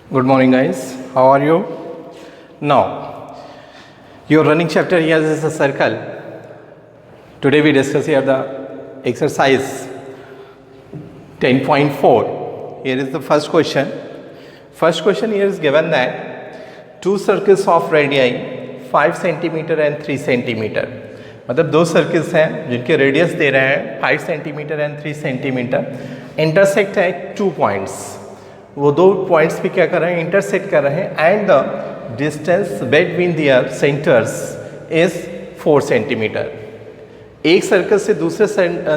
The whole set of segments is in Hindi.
Good morning, guys. How are you? Now, your running chapter here is a circle. Today we discuss here the exercise 10.4. Here is the first question. First question here is given that two circles of radii 5 centimeter and 3 centimeter. मतलब दो सर्कल्स हैं जिनके रेडियस दे रहे हैं 5 सेंटीमीटर एंड 3 सेंटीमीटर, इंटरसेक्ट है 2 पॉइंट्स. वो दो पॉइंट्स पे क्या कर रहे हैं, इंटरसेक्ट कर रहे हैं and the distance between their centres is 4 centimetre. एक सर्कल से दूसरे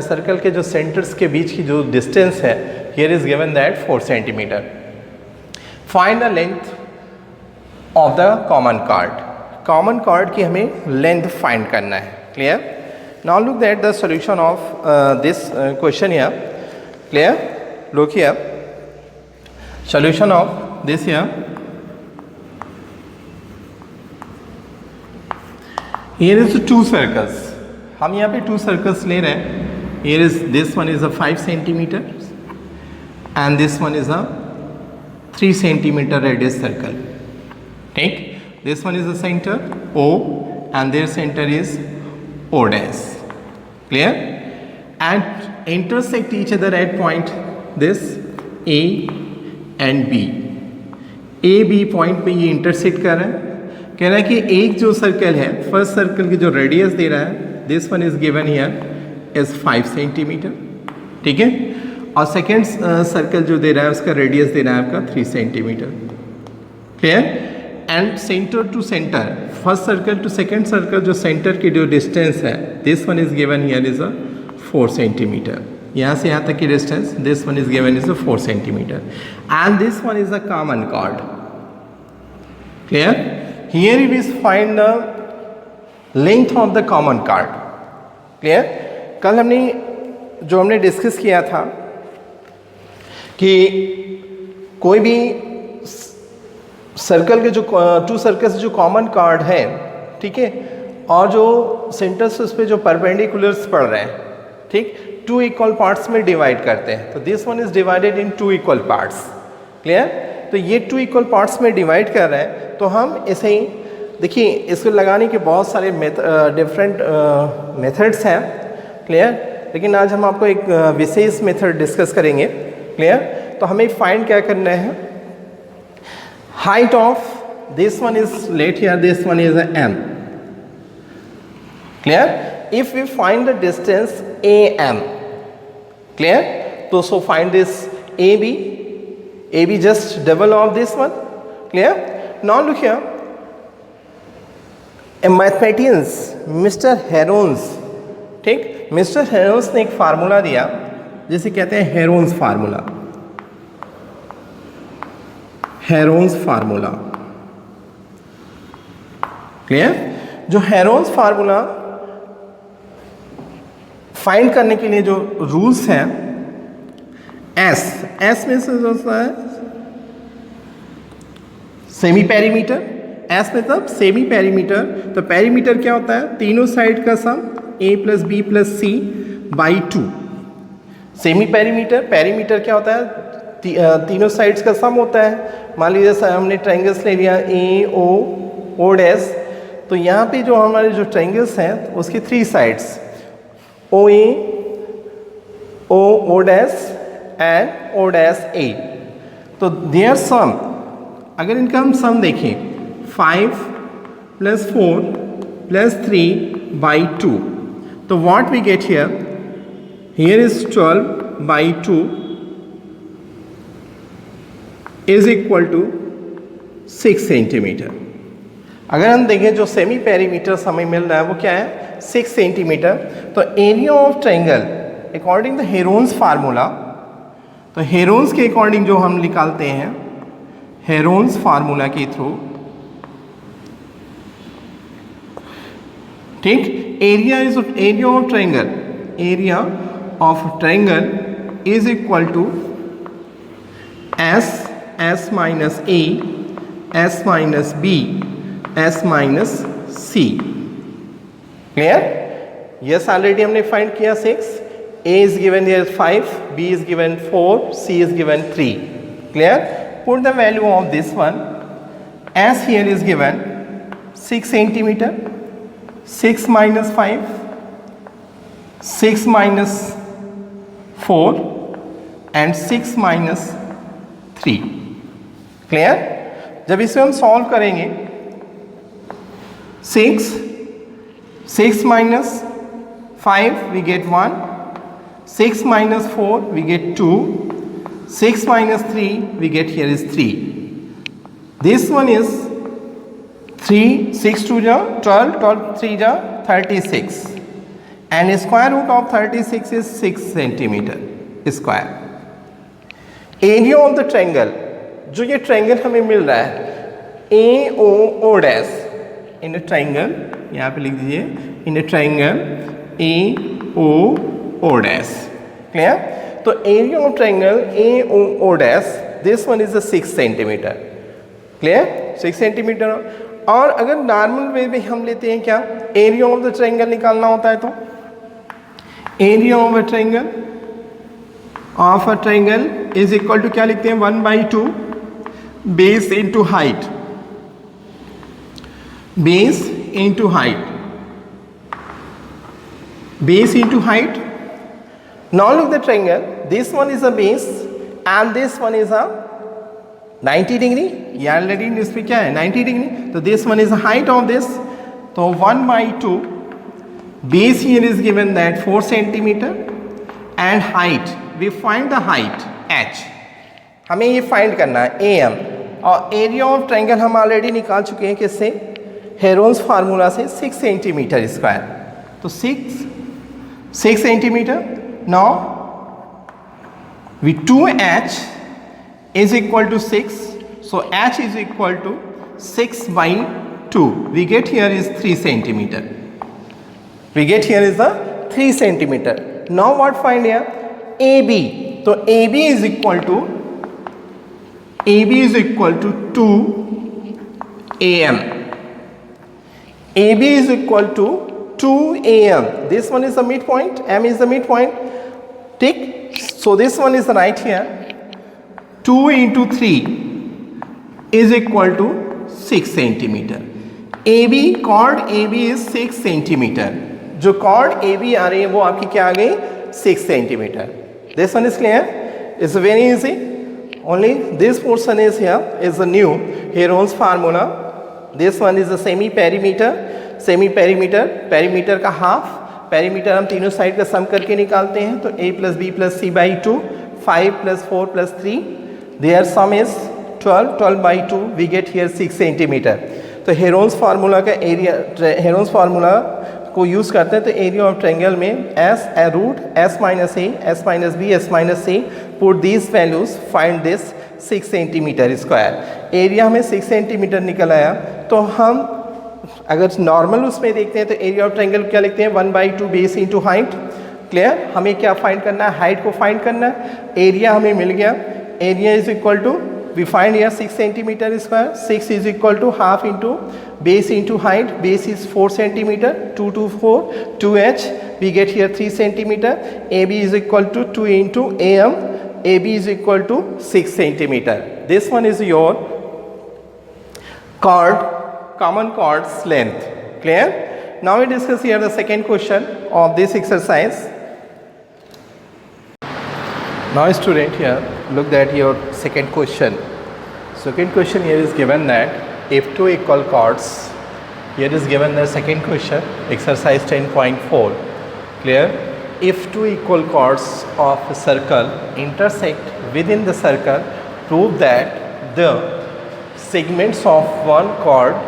सर्कल के जो सेंटर्स के बीच की जो डिस्टेंस है here is given that 4 centimetre. Find the length of the common card. Common card की हमें लेंथ फाइंड करना है. Clear? Now look at the solution of this question here. Clear? Look here. Solution of this here. Here is two circles. हम यहाँ पे two circles ले रहे हैं. Here is this one is a 5 centimeter and this one is a 3 centimeter radius circle. ठीक? This one is the center O and their center is O dash. Clear? And intersect each other at point this A and B. A B point पे ये इंटरसेक्ट कर रहे हैं. कह रहा है कि एक जो सर्कल है, फर्स्ट सर्कल की जो रेडियस दे रहा है, this one is given here is 5 centimetre. ठीक है. और सेकेंड सर्कल जो दे रहा है उसका रेडियस दे रहा है आपका 3 centimetre. Clear? And centre to centre, first circle to second circle जो सेंटर की जो डिस्टेंस है, this one is given here is a 4 centimetre. यहाँ से यहाँ तक की distance this one is given is a 4 centimetre and this one is a common chord. Clear? Here we find the length of the common chord. Clear? कल हमने डिस्कस किया था कि कोई भी सर्कल के जो टू सर्कल्स जो कॉमन कार्ड है, ठीक है, और जो सेंटर्स उस पर जो परपेंडिकुलर्स पड़ रहे हैं, ठीक, 2 इक्वल पार्ट्स में डिवाइड करते हैं. तो this one is divided in 2 equal parts. Clear? तो ये 2 इक्वल पार्ट्स में डिवाइड कर रहे हैं. तो हम ऐसे ही देखिए, इसको लगाने के बहुत सारे डिफरेंट मेथड्स हैं. क्लियर? लेकिन आज हम आपको एक विशेष मेथड डिस्कस करेंगे. क्लियर? तो हमें फाइंड क्या करना है, height of this one is let here, this one is a m. Clear? If we find the distance am, clear? So find this ab just double of this one. Clear? Now look here, a mathematician Mr. Heron's, ठीक, मिस्टर हेरोन्स ने एक फार्मूला दिया जिसे कहते हैं Heron's formula. Heron's formula. Clear? जो हेरोन्स फार्मूला फाइंड करने के लिए जो रूल्स हैं, एस में से होता है सेमी पेरीमीटर. एस मतलब सेमी पेरीमीटर. तो पेरीमीटर क्या होता है, तीनों साइड का sum a plus B plus C by 2. Semi perimeter, perimeter क्या होता है, तीनों साइड्स का सम होता है. मान लीजिए हमने ट्रायंगल्स ले लिया ए ओ डैश. तो यहाँ पे जो हमारे जो ट्रायंगल्स हैं उसकी 3 sides O A O dash and O dash A. तो देयर सम, अगर इनका हम सम देखें 5 प्लस 4 प्लस 3 बाई 2, तो what we get here is 12 by 2 is equal to 6 centimetre. अगर हम देखें जो सेमी पेरीमीटर हमें मिल रहा है वो क्या है, 6 सेंटीमीटर. तो area of triangle according the Heron's formula, तो हेरोन्स के अकॉर्डिंग जो हम निकालते हैं हेरोन्स फार्मूला के थ्रू, ठीक, area of triangle is equal to S minus A, S minus B, S minus C. Clear? Yes, already हमने फाइंड किया 6. A is given here 5, B is given 4, C is given 3. Clear? put the value of this one as here is given 6 centimeter, 6 minus 5, 6 minus 4 and 6 minus 3. Clear? जब इसे हम सॉल्व करेंगे 6 minus 5 we get 1, 6 minus 4 we get 2, 6 minus 3 we get here is 3. This one is 3, 6 2 ja 12, 12 3 ja 36 and square root of 36 is 6 centimeter square. Area of the triangle, जो ये ट्रायंगल हमें मिल रहा है ए O O dash in a triangle, यहाँ पे लिख दीजिए in a triangle A O O dash. Clear? तो area of triangle A O O dash this one is 6 centimetre. Clear? 6 centimetre. और अगर नॉर्मल वे में हम लेते हैं क्या, एरिया ऑफ द ट्रायंगल निकालना होता है तो area of a triangle of a triangle is equal to क्या लिखते हैं 1/2 base into height, base into height, base into height. Now look the triangle, this one is a base and this one is a 90 degree. ये ऑलरेडी इस पे क्या है 90 डिग्री. तो this one is height of this, तो 1/2 base here is given that 4 centimetre and height we find the height h. हमें ये फाइंड करना है am. और एरिया ऑफ ट्रायंगल हम ऑलरेडी निकाल चुके हैं किससे, हेरोन्स फार्मूला से 6 सेंटीमीटर स्क्वायर. तो 6 centimetre. Now we 2h is equal to 6, so h is equal to 6/2. We get here is 3 centimeter. We get here is the 3 centimeter. Now what find here? AB. So AB is equal to 2 AM. AB is equal to 2 AM. This one is the midpoint. M is the midpoint. Tick. So this one is right here. 2 into 3 is equal to 6 centimeter. AB chord AB is 6 centimeter. जो chord AB आ रही है वो आपकी क्या आ गई 6 centimeter. This one is clear. It's very easy. Only this portion is here is the new Heron's formula. This one is the semi perimeter. Semi perimeter, perimeter का half. Perimeter हम तीनों साइड का सम करके निकालते हैं तो a plus b plus c by 2, 5 plus 4 plus 3. Their sum is 12, 12/2. We get here 6 centimeter. तो हेरोन्स फार्मूला का एरिया, हेरोन्स फार्मूला को यूज़ करते हैं तो एरिया ऑफ ट्रायंगल में S A root S minus A, S minus B, S minus C, put these values, find this 6 centimetre square. Area हमें 6 सेंटीमीटर निकल आया. तो हम अगर नॉर्मल उसमें देखते हैं तो एरिया ऑफ ट्रायंगल क्या लिखते हैं 1/2 बेस इंटू हाइट. क्लियर? हमें क्या फाइंड करना है, हाइट को फाइंड करना है. एरिया हमें मिल गया. Area is equal to, we find here 6 centimeter square. 6 is equal to half into base into height. Base is 4 centimeter. 2 to 4, 2h. We get here 3 centimeter. AB is equal to 2 into AM. AB is equal to 6 centimeter. This one is your chord, common chord's length. Clear? Now we discuss here the second question of this exercise. Now student, here look at your second question. Second question here is given that if two equal chords, here is given the second question, exercise 10.4. Clear? If two equal chords of a circle intersect within the circle, prove that the segments of one chord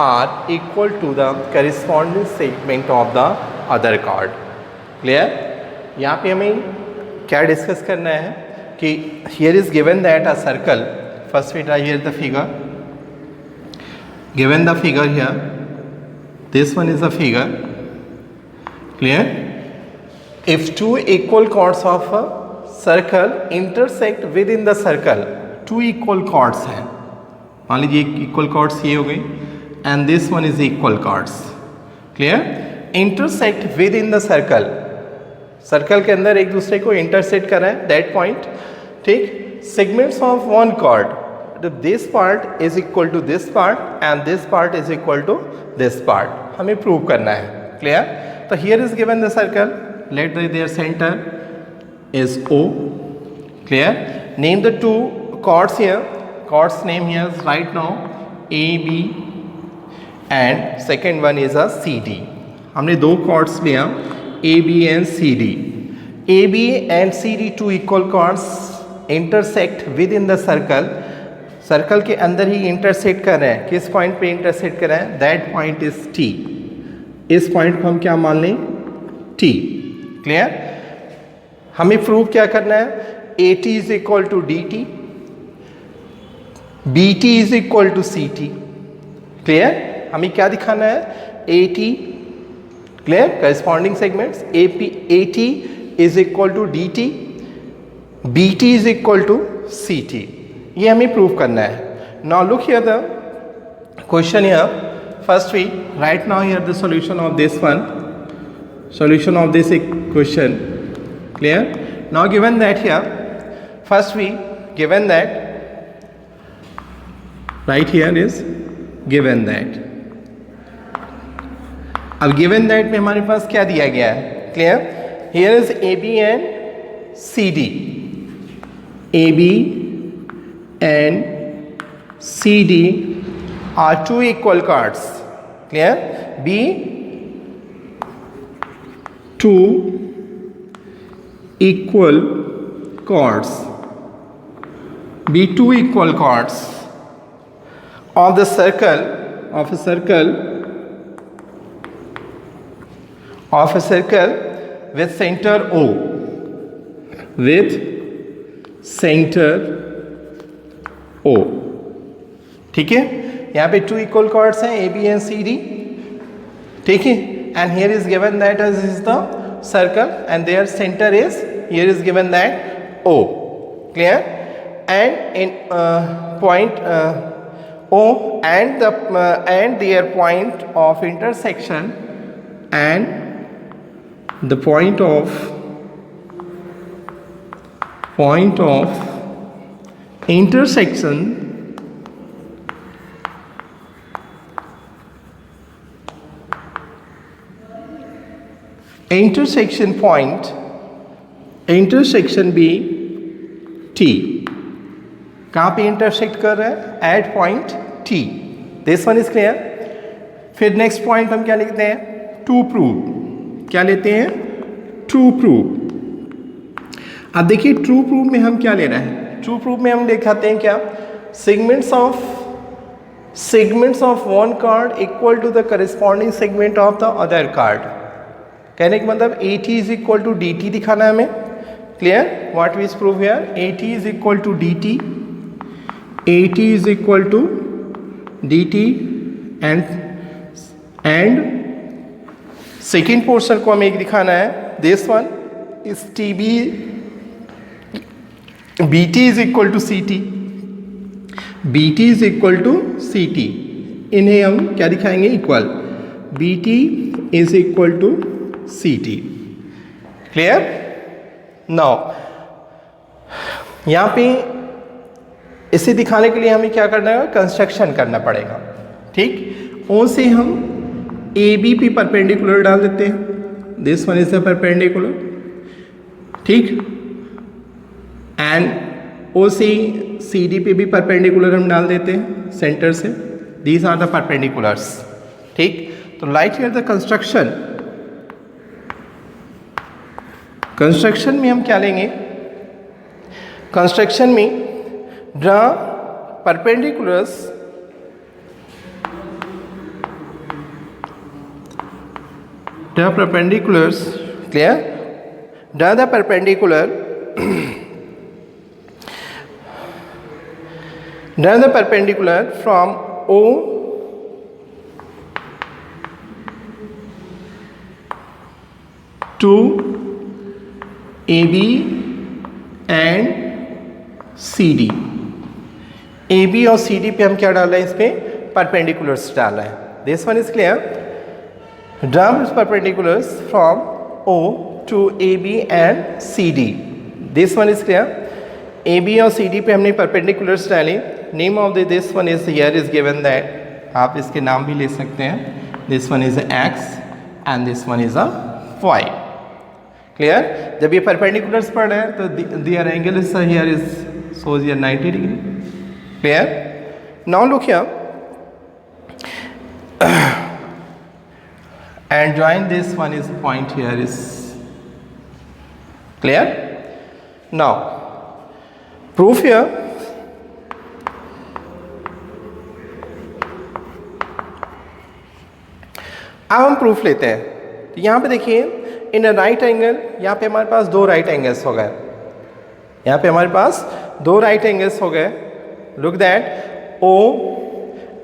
are equal to the corresponding segment of the other chord. Clear? यहाँ पे हमें क्या डिस्कस करना है कि here is given that a circle, first we try here the figure, given the figure here, this one is the figure. Clear? If two equal chords of a circle intersect within the circle, two equal chords हैं, मान लीजिए equal chords ये हो गई and this one is equal chords. Clear? Intersect within the circle, circle के अंदर एक दूसरे को इंटरसेक्ट कर रहा है दैट पॉइंट. ठीक? Segments of one chord, this part is equal to this part and this part is equal to this part हमें प्रूव करना है. क्लियर? तो here is given the circle, let their centre is O. Clear? Name the two chords here. Chords name here is right now A, B and second one is a C, D. हमने दो chords लिया A, B and C, D. A, B and C, D two equal chords intersect within the circle. Circle के अंदर ही इंटरसेक्ट कर रहे हैं. किस पॉइंट पे इंटरसेक्ट कर रहे हैं? That point is T. इस पॉइंट को हम क्या मान लें? T. क्लियर? हमें प्रूव क्या करना है? AT is equal to DT, BT is equal to CT. Clear? हमें क्या दिखाना है? AT, clear, corresponding segments AT is equal to DT, BT is equal to CT. ये हमें प्रूव करना है. Now look here the question here. First we write now here the solution of this one, solution of this equation. Clear? Now given that here, first we given that right here is given that. अब given that में हमारे पास क्या दिया गया है? Clear? Here is AB and CD. AB and CD are two equal chords. Clear? B two equal chords. Be two equal chords of the circle of a circle with center O, with center O. ठीक है? यहाँ पे two equal chords हैं A, B and C, D. ठीक है? And here is given that as is the circle and their center is, here is given that O. Clear? And in point O and the and their point of intersection and the point of intersection intersection be T. कहाँ पे इंटरसेक्ट कर रहे हैं? At point T. This one is clear. फिर नेक्स्ट पॉइंट हम क्या लिखते हैं? To prove. क्या लेते हैं? To prove. अब देखिए ट्रू प्रूव में हम क्या ले रहे हैं? ट्रू प्रूव में हम दिखाते हैं क्या? segments of one card equal to the corresponding segment of the other card. कहने का मतलब AT is equal to DT दिखाना है हमें. Clear? What we prove here? AT is equal to DT, AT is equal to DT and second portion को हमें एक दिखाना है. This one is TB, BT is equal to CT, BT is equal to CT. इन्हें हम क्या दिखाएंगे? Equal. BT is equal to CT. Clear? Now यहाँ पे इसे दिखाने के लिए हमें क्या करना है? कंस्ट्रक्शन करना पड़ेगा. ठीक? O से हम AB पे परपेंडिकुलर डाल देते हैं. This one is the perpendicular. ठीक? एंड O से CD पे भी परपेंडिकुलर हम डाल देते हैं सेंटर से. These are the perpendiculars. ठीक? तो राइट हियर द कंस्ट्रक्शन में हम क्या लेंगे? कंस्ट्रक्शन में draw perpendiculars clear? Draw the perpendicular from O to AB and CD. AB और CD पे हम क्या डाल रहे हैं? इस पे परपेंडिकुलर्स डाल रहे हैं. This one is clear. Draw perpendiculars from O to AB and CD. This one is clear. AB और CD पे हमने परपेंडिकुलर्स डाले. Name of this one is here is given that, आप इसके नाम भी ले सकते हैं, this one is x and this one is a y. Clear? जब ये परपेंडिकुलर्स पढ़ रहे हैं तो their angle is here is shows here 90 degree. Clear? Now look here and join this one is point here is clear. Now proof here, अब हम प्रूफ लेते हैं। तो यहाँ पे देखिए इन अ राइट एंगल, यहाँ पे हमारे पास दो राइट एंगल्स हो गए, यहाँ पे हमारे पास दो राइट एंगल्स हो गए। Look that O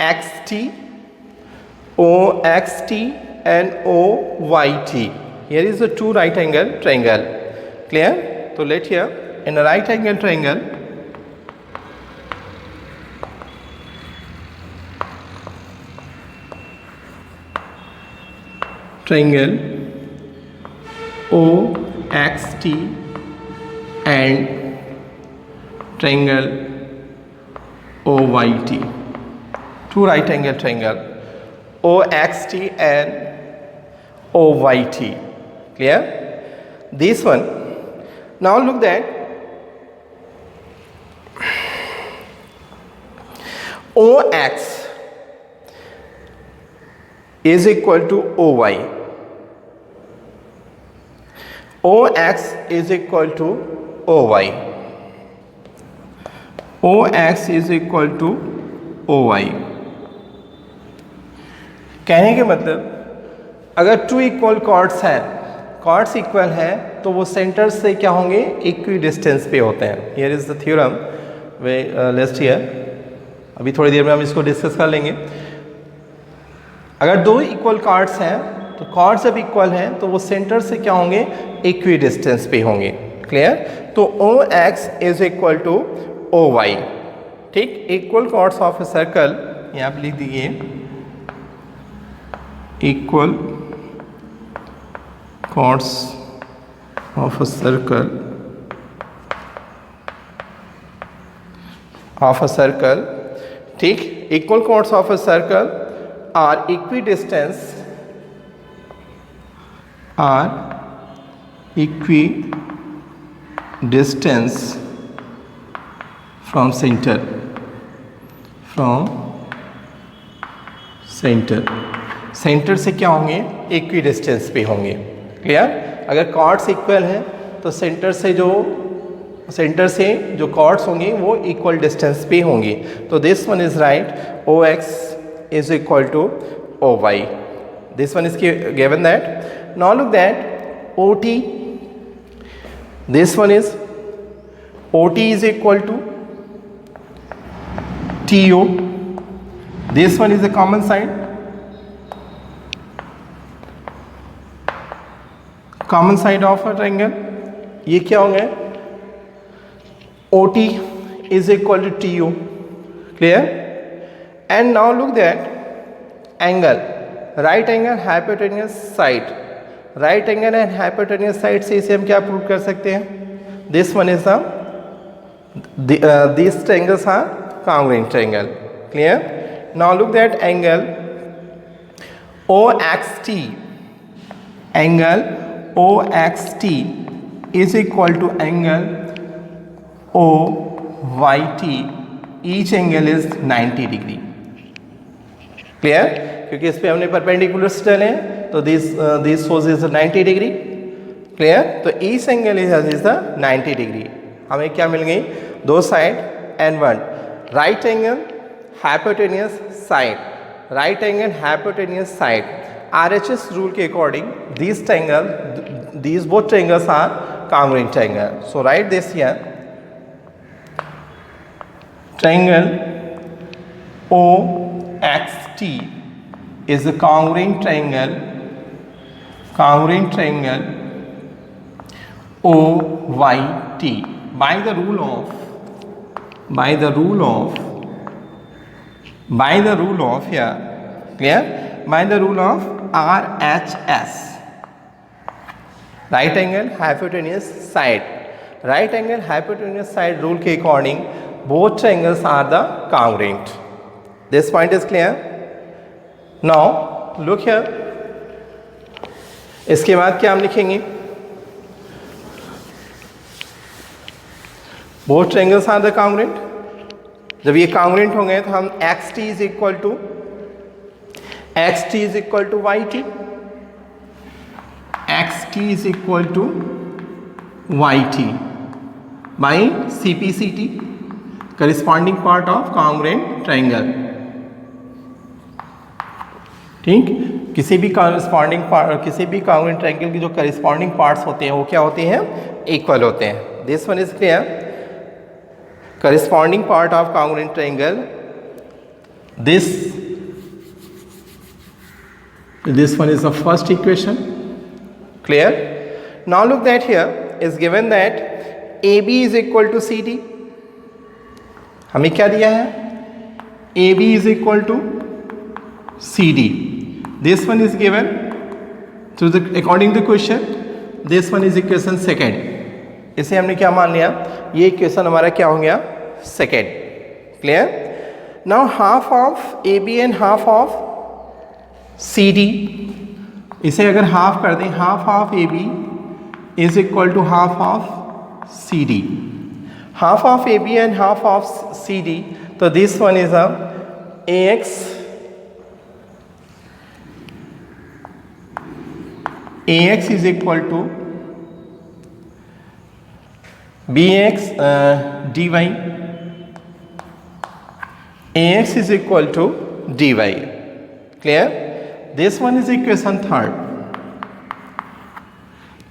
X T and O Y T, here is a two right angle triangle. Clear? तो let here in a right angle triangle OXT and triangle OYT, two right angle triangle OXT and OYT. Clear? This one. Now look that OX is equal to OY. OX is equal to OY. OX is equal to OY. कहने के मतलब अगर टू इक्वल कॉर्ड्स हैं, कॉर्ड्स इक्वल हैं तो वो सेंटर से क्या होंगे, इक्वी डिस्टेंस पे होते हैं। Here is the theorem way let's hear, अभी थोड़ी देर में हम इसको डिस्कस कर लेंगे। अगर दो इक्वल कॉर्ड्स हैं तो कॉर्ड्स जब इक्वल हैं तो वो सेंटर से क्या होंगे, इक्वी डिस्टेंस पे होंगे। क्लियर? तो OX is equal to OY। ठीक? Equal chords of a circle, यहाँ पे लिख दीजिए equal chords of a circle, ठीक? Equal chords of a circle are equidistance from centre से क्या होंगे, इक्वी डिस्टेंस पे होंगे। क्लियर? अगर कॉर्ड्स इक्वल हैं तो सेंटर से जो कॉर्ड्स होंगे वो इक्वल डिस्टेंस पे होंगे। तो this one is right, OX is equal to OY. This one is given that. Now look that OT, this one is OT is equal to TO. This one is a common side, common side of a triangle. ये क्या होंगे, OT is equal to TO. Clear? And now look that angle, right angle hypotenuse side, right angle and hypotenuse side से इसे हम क्या प्रूव कर सकते हैं, this one is these triangles are congruent triangle. Clear? Now look that angle OXT, angle OXT is equal to angle OYT, each angle is 90 degree. Clear? क्योंकि इस पे हमने परपेंडिकुलर्स डाले हैं तो this source is 90 degree. Clear? तो each angle is the 90 degree. हमें क्या मिल गई, दो side and one right angle hypotenuse side, right angle hypotenuse side. RHS rule के according these both triangles are congruent triangle. So write this here, triangle OXT is a congruent triangle OYT by the rule of here, clear? By the rule of RHS, right angle hypotenuse side, right angle hypotenuse side rule के according both triangles are the congruent. This point is clear. Now look here. इसके बाद क्या हम लिखेंगे? Both triangles are the congruent. जब ये congruent होंगे तो हम xt is equal to xt is equal to yt. xt is equal to yt by cpct, corresponding part of congruent triangle. ठीक, किसी भी congruent triangle की जो corresponding parts होते हैं वो क्या होते हैं? Equal होते हैं. This one is clear. Corresponding part of congruent triangle, this one is the first equation. Clear? Now look that here is given that AB is equal to CD. हमें क्या दिया है? AB is equal to CD. This one is given through the according to the question. This one is equation second. इसे हमने क्या मान लिया? ये इक्वेशन हमारा क्या हो गया? Second. Clear? Now half of AB and half of CD, इसे अगर हाफ कर दें, half of AB is equal to half of CD. Half of AB and half of CD, तो this one is a AX is equal to BX dy. AX is equal to dy. Clear? This one is equation third.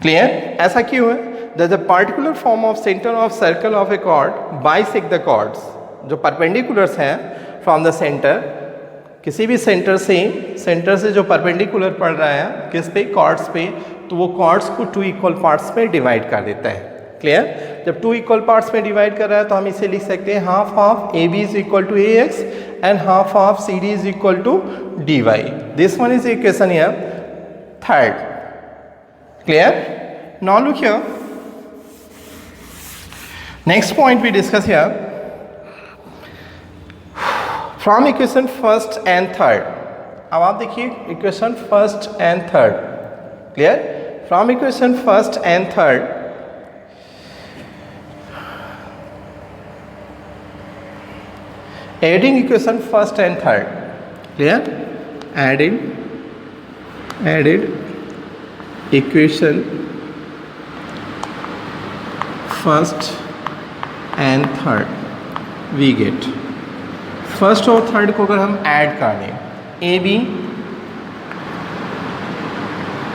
Clear? ऐसा क्यों है? That the particular form of center of circle of a chord bisect the chords. जो perpendiculars हैं from the center, किसी भी सेंटर से जो परपेंडिकुलर पड़ रहा है किस पे? कॉर्ड्स पे, तो वो कॉर्ड्स को 2 इक्वल पार्ट्स में डिवाइड कर देता है. क्लियर? जब 2 इक्वल पार्ट्स में डिवाइड कर रहा है तो हम इसे लिख सकते हैं half of AB is equal to AX and half of CD is equal to DY. This one is equation here third. Clear? Now look here, next point we discuss here. From equation first and third, अब आप देखिए equation first and third. Clear? From equation first and third, adding equation first and third. Clear? Added equation first and third we get. First और थर्ड को अगर हम ऐड कर दें, AB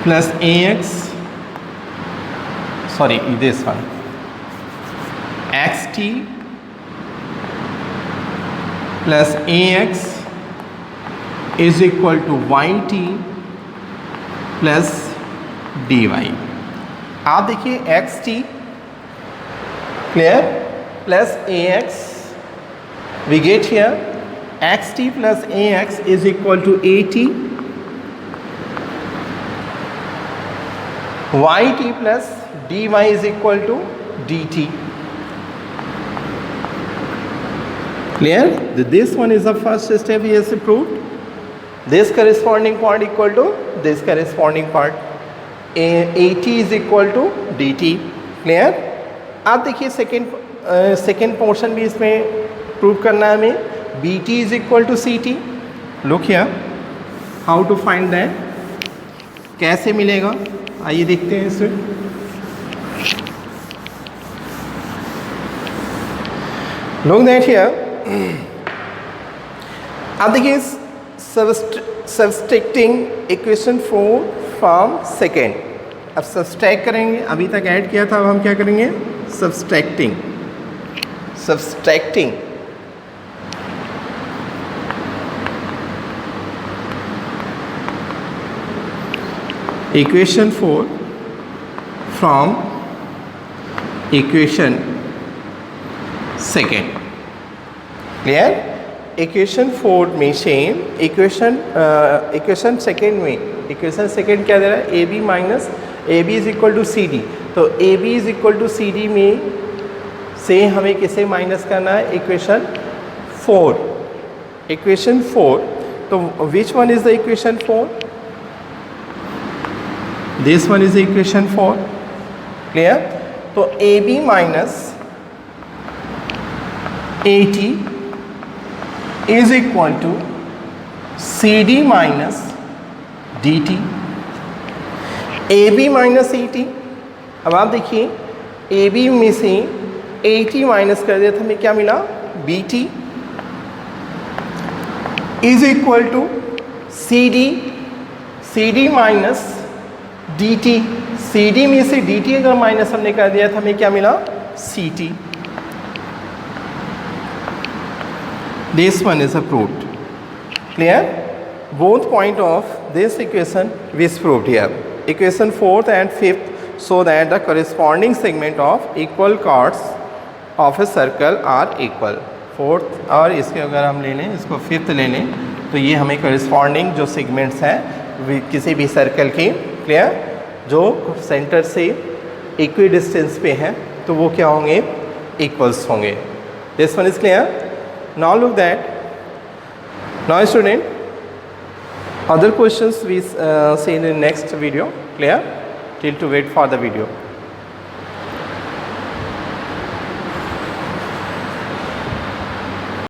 plus AX, sorry this one, XT plus AX is equal to YT plus DY. आप देखिए XT clear plus AX, we get here XT plus AX is equal to AT, YT plus DY is equal to DT. Clear? This one is the first step he has proved. This corresponding part equal to this corresponding part. AT is equal to DT. Clear? आप देखिए सेकेंड पोर्शन भी इसमें प्रूव करना है हमें. BT is equal to CT. Look here, how to find that? कैसे मिलेगा? आइए देखते हैं इसे. Look that here. अब देखिए subtracting equation 4 from second. अब सब्सट्रैक्ट करेंगे, अभी तक ऐड किया था, अब हम क्या करेंगे? Subtracting. equation 4 from equation second. Clear? equation 4 में सेम इक्वेशन सेकेंड में इक्वेशन सेकेंड क्या दे रहा है? AB is equal to CD. तो AB is equal to CD में से हमें किसे माइनस करना है, इक्वेशन 4, इक्वेशन 4. तो which one is the equation 4? This one is the equation 4. Clear? तो A B minus AT is equal to CD minus DT. AB minus AT. अब आप देखिए AB में से AT माइनस कर दिया तो हमें क्या मिला, BT is equal to CD minus DT. CD में से DT अगर माइनस हमने कर दिया तो हमें क्या मिला, CT. This one is proved. Clear? Both point of this equation is proved here. Equation 4th and 5th show that the corresponding segment of equal chords of a circle are equal. 4th और इसके अगर हम ले लें, इसको 5th ले लें, तो ये हमें corresponding जो segments हैं किसी भी सर्कल के, क्लियर, जो सेंटर से इक्वी डिस्टेंस पे हैं, तो वो क्या होंगे, इक्वल्स होंगे. This one is clear. Now look that. Now student, other questions we see in the next video. Clear? Till to wait for the video.